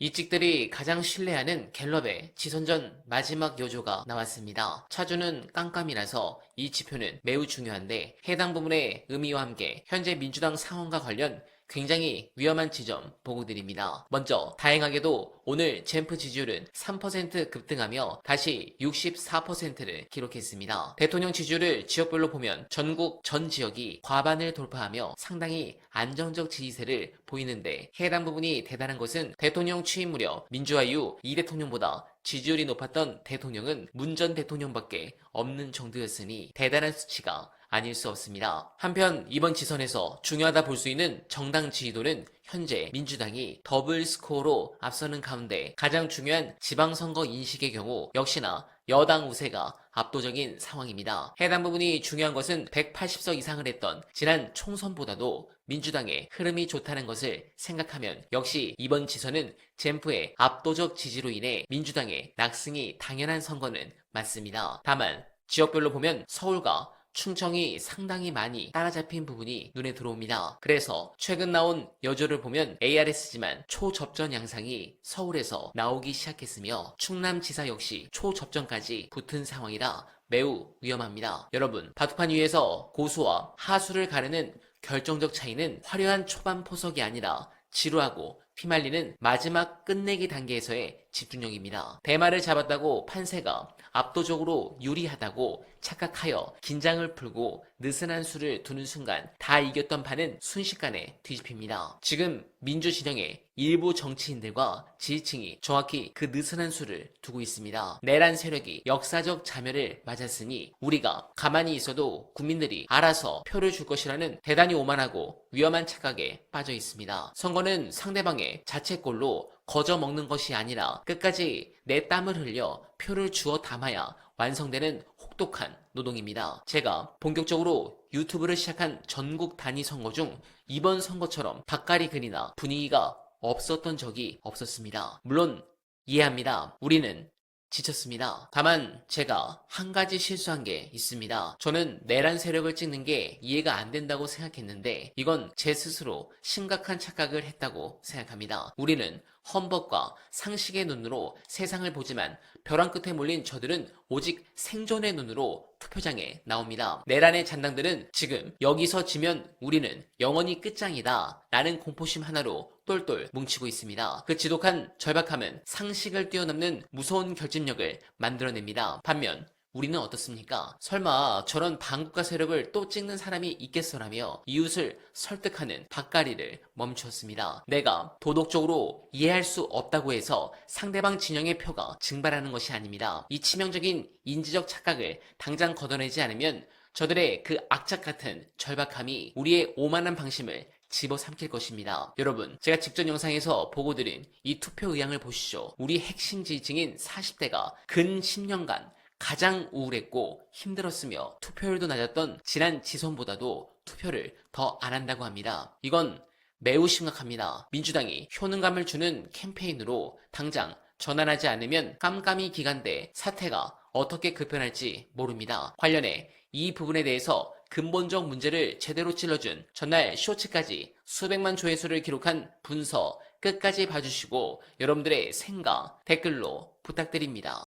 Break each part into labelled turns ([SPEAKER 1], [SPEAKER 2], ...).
[SPEAKER 1] 이찍들이 가장 신뢰하는 갤럽의 지선전 마지막 여조가 나왔습니다. 차주는 깜깜이라서 이 지표는 매우 중요한데 해당 부분의 의미와 함께 현재 민주당 상황과 관련 굉장히 위험한 지점 보고 드립니다. 먼저 다행하게도 오늘 젠프 지지율은 3% 급등하며 다시 64%를 기록했습니다. 대통령 지지율을 지역별로 보면 전국 전 지역이 과반을 돌파하며 상당히 안정적 지지세를 보이는데 해당 부분이 대단한 것은 대통령 취임 무렵 민주화 이후 이 대통령보다 지지율이 높았던 대통령은 문 전 대통령밖에 없는 정도였으니 대단한 수치가 아닐 수 없습니다. 한편 이번 지선에서 중요하다 볼 수 있는 정당 지지도는 현재 민주당이 더블 스코어로 앞서는 가운데 가장 중요한 지방선거 인식의 경우 역시나 여당 우세가 압도적인 상황입니다. 해당 부분이 중요한 것은 180석 이상을 했던 지난 총선보다도 민주당의 흐름이 좋다는 것을 생각하면 역시 이번 지선은 젠프의 압도적 지지로 인해 민주당의 낙승이 당연한 선거는 맞습니다. 다만 지역별로 보면 서울과 충청이 상당히 많이 따라잡힌 부분이 눈에 들어옵니다. 그래서 최근 나온 여조를 보면 ARS지만 초접전 양상이 서울에서 나오기 시작했으며 충남지사 역시 초접전까지 붙은 상황이라 매우 위험합니다. 여러분, 바둑판 위에서 고수와 하수를 가르는 결정적 차이는 화려한 초반 포석이 아니라 지루하고 휘말리는 마지막 끝내기 단계에서의 집중력입니다. 대마를 잡았다고 판세가 압도적으로 유리하다고 착각하여 긴장을 풀고 느슨한 수를 두는 순간 다 이겼던 판은 순식간에 뒤집힙니다. 지금 민주 진영의 일부 정치인들과 지지층이 정확히 그 느슨한 수를 두고 있습니다. 내란 세력이 역사적 자멸을 맞았으니 우리가 가만히 있어도 국민들이 알아서 표를 줄 것이라는 대단히 오만하고 위험한 착각에 빠져 있습니다. 선거는 상대방의 자책골로 거저 먹는 것이 아니라 끝까지 내 땀을 흘려 표를 주워 담아야 완성되는 혹독한 노동입니다. 제가 본격적으로 유튜브를 시작한 전국 단위 선거 중 이번 선거처럼 닭가리근이나 분위기가 없었던 적이 없었습니다. 물론 이해합니다. 우리는 지쳤습니다. 다만 제가 한 가지 실수한 게 있습니다. 저는 내란 세력을 찍는 게 이해가 안 된다고 생각했는데 이건 제 스스로 심각한 착각을 했다고 생각합니다. 우리는 헌법과 상식의 눈으로 세상을 보지만 벼랑 끝에 몰린 저들은 오직 생존의 눈으로 투표장에 나옵니다. 내란의 잔당들은 지금 여기서 지면 우리는 영원히 끝장이다 라는 공포심 하나로 똘똘 뭉치고 있습니다. 그 지독한 절박함은 상식을 뛰어넘는 무서운 결집력을 만들어냅니다. 반면 우리는 어떻습니까? 설마 저런 반국가 세력을 또 찍는 사람이 있겠어라며 이웃을 설득하는 밭가리를 멈추었습니다. 내가 도덕적으로 이해할 수 없다고 해서 상대방 진영의 표가 증발하는 것이 아닙니다. 이 치명적인 인지적 착각을 당장 걷어내지 않으면 저들의 그 악착 같은 절박함이 우리의 오만한 방심을 집어삼킬 것입니다. 여러분, 제가 직전 영상에서 보고드린 이 투표 의향을 보시죠. 우리 핵심 지지층인 40대가 근 10년간 가장 우울했고 힘들었으며 투표율도 낮았던 지난 지선보다도 투표를 더 안 한다고 합니다. 이건 매우 심각합니다. 민주당이 효능감을 주는 캠페인으로 당장 전환하지 않으면 깜깜이 기간대 사태가 어떻게 급변할지 모릅니다. 관련해 이 부분에 대해서 근본적 문제를 제대로 찔러준 전날 쇼츠까지 수백만 조회수를 기록한 분서 끝까지 봐주시고 여러분들의 생각 댓글로 부탁드립니다.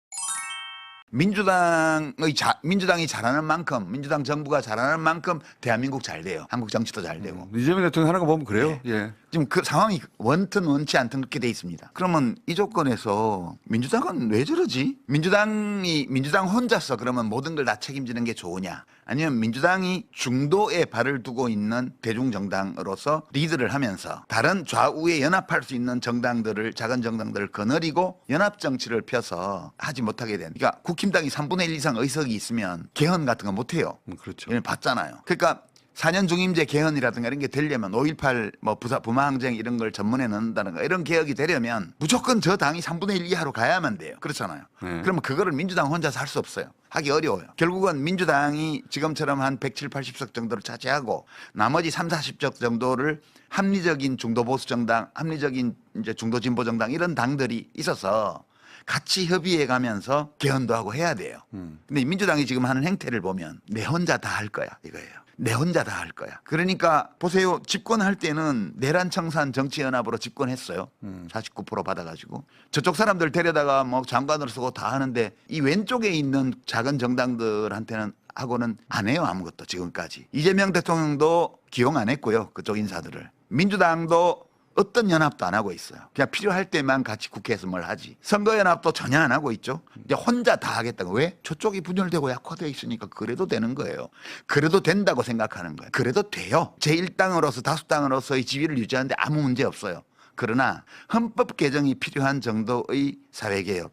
[SPEAKER 2] 민주당이 잘하는 만큼, 민주당 정부가 잘하는 만큼 대한민국 잘 돼요. 한국 정치도 잘 되고.
[SPEAKER 3] 이재명 대통령 하는 거 보면 그래요.
[SPEAKER 2] 네.
[SPEAKER 3] 예.
[SPEAKER 2] 지금 그 상황이 원튼 원치 않든 그렇게 돼 있습니다. 그러면 이 조건에서 민주당은 왜 저러지? 민주당 혼자서 그러면 모든 걸 다 책임지는 게 좋으냐? 아니면 민주당이 중도에 발을 두고 있는 대중정당으로서 리드를 하면서 다른 좌우에 연합할 수 있는 정당들을, 작은 정당들을 거느리고 연합정치를 펴서 하지 못하게 된. 그러니까 국힘당이 3분의 1 이상 의석이 있으면 개헌 같은 거 못해요.
[SPEAKER 3] 그렇죠.
[SPEAKER 2] 이런 봤잖아요. 그러니까 4년 중임제 개헌이라든가 이런 게 되려면 5.18 부마항쟁 이런 걸 전문에 넣는다든가 이런 개혁이 되려면 무조건 저 당이 3분의 1 이하로 가야만 돼요. 그렇잖아요. 그러면 그거를 민주당 혼자서 할 수 없어요. 하기 어려워요. 결국은 민주당이 지금처럼 한 170, 80석 정도를 차지하고 나머지 3, 40석 정도를 합리적인 중도 보수 정당, 합리적인 이제 중도 진보 정당 이런 당들이 있어서 같이 협의해 가면서 개헌도 하고 해야 돼요. 근데 민주당이 지금 하는 행태를 보면 내 혼자 다 할 거야 이거예요. 내 혼자 다 할 거야. 그러니까 보세요. 집권할 때는 내란 청산 정치연합으로 집권했어요. 49% 받아가지고 저쪽 사람들 데려다가 뭐 장관으로 쓰고 다 하는데 이 왼쪽에 있는 작은 정당들한테는 하고는 안 해요. 아무것도 지금까지. 이재명 대통령도 기용 안 했고요. 그쪽 인사들을. 민주당도 어떤 연합도 안 하고 있어요. 그냥 필요할 때만 같이 국회에서 뭘 하지. 선거연합도 전혀 안 하고 있죠. 이제 혼자 다 하겠다고. 왜? 저쪽이 분열되고 약화되어 있으니까 그래도 되는 거예요. 그래도 된다고 생각하는 거예요. 그래도 돼요. 제1당으로서 다수당으로서의 지위를 유지하는데 아무 문제 없어요. 그러나 헌법 개정이 필요한 정도의 사회개혁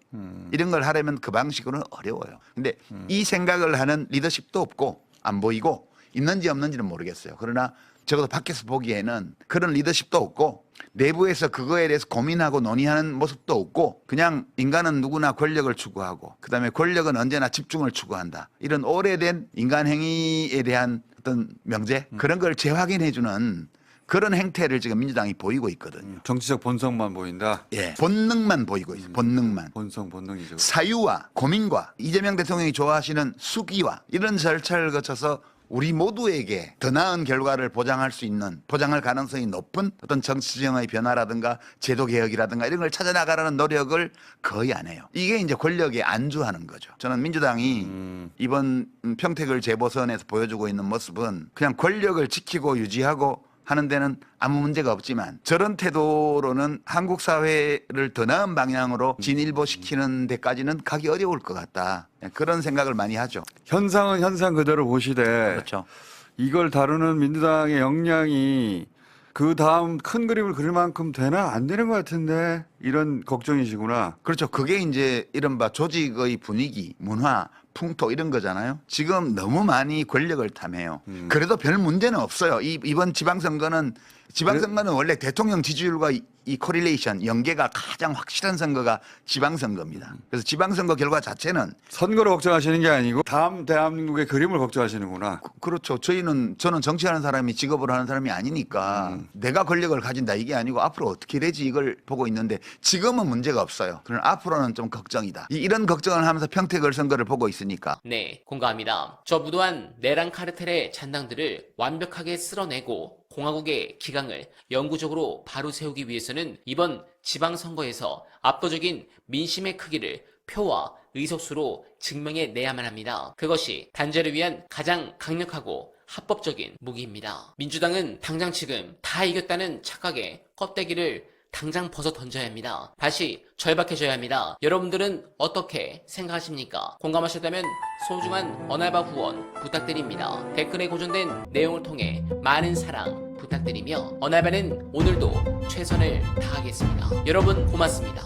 [SPEAKER 2] 이런 걸 하려면 그 방식으로는 어려워요. 근데 이 생각을 하는 리더십도 없고 안 보이고 있는지 없는지는 모르겠어요. 그러나 적어도 밖에서 보기에는 그런 리더십도 없고 내부에서 그거에 대해서 고민하고 논의하는 모습도 없고 그냥 인간은 누구나 권력을 추구하고 그다음에 권력은 언제나 집중을 추구한다. 이런 오래된 인간 행위에 대한 어떤 명제 그런 걸 재확인해주는 그런 행태를 지금 민주당이 보이고 있거든요.
[SPEAKER 3] 정치적 본성만 보인다.
[SPEAKER 2] 예, 본능만 보이고 있어요. 본능만.
[SPEAKER 3] 본능이죠.
[SPEAKER 2] 사유와 고민과 이재명 대통령이 좋아하시는 수기와 이런 절차를 거쳐서 우리 모두에게 더 나은 결과를 보장할 수 있는 보장할 가능성이 높은 어떤 정치정의 변화라든가 제도 개혁이라든가 이런 걸 찾아나가라는 노력을 거의 안 해요. 이게 이제 권력에 안주하는 거죠. 저는 민주당이 이번 평택을 재보선에서 보여주고 있는 모습은 그냥 권력을 지키고 유지하고 하는 데는 아무 문제가 없지만 저런 태도로는 한국 사회를 더 나은 방향으로 진일보시키는 데까지는 가기 어려울 것 같다. 그런 생각을 많이 하죠.
[SPEAKER 3] 현상은 현상 그대로 보시되
[SPEAKER 2] 그렇죠.
[SPEAKER 3] 이걸 다루는 민주당의 역량이 그 다음 큰 그림을 그릴 만큼 되나 안 되는 것 같은데 이런 걱정이시구나.
[SPEAKER 2] 그렇죠. 그게 이제 이른바 조직의 분위기, 문화, 풍토 이런 거잖아요. 지금 너무 많이 권력을 탐해요. 그래도 별 문제는 없어요. 이번 지방선거는 원래 대통령 지지율과 이 코릴레이션 연계가 가장 확실한 선거가 지방선거입니다. 그래서 지방선거 결과 자체는
[SPEAKER 3] 선거를 걱정하시는 게 아니고 다음 대한민국의 그림을 걱정하시는구나.
[SPEAKER 2] 그렇죠. 저는 정치하는 사람이 직업으로 하는 사람이 아니니까 내가 권력을 가진다 이게 아니고 앞으로 어떻게 되지 이걸 보고 있는데 지금은 문제가 없어요. 그러나 앞으로는 좀 걱정이다. 이런 걱정을 하면서 평택을 선거를 보고 있으니까.
[SPEAKER 1] 네, 공감합니다. 저 무도한 내란 카르텔의 잔당들을 완벽하게 쓸어내고 공화국의 기강을 영구적으로 바로 세우기 위해서는 이번 지방선거에서 압도적인 민심의 크기를 표와 의석수로 증명해내야만 합니다. 그것이 단죄를 위한 가장 강력하고 합법적인 무기입니다. 민주당은 당장 지금 다 이겼다는 착각에 껍데기를 당장 벗어 던져야 합니다. 다시 절박해져야 합니다. 여러분들은 어떻게 생각하십니까? 공감하셨다면 소중한 언알바 후원 부탁드립니다. 댓글에 고정된 내용을 통해 많은 사랑 부탁드리며 언알바는 오늘도 최선을 다하겠습니다. 여러분 고맙습니다.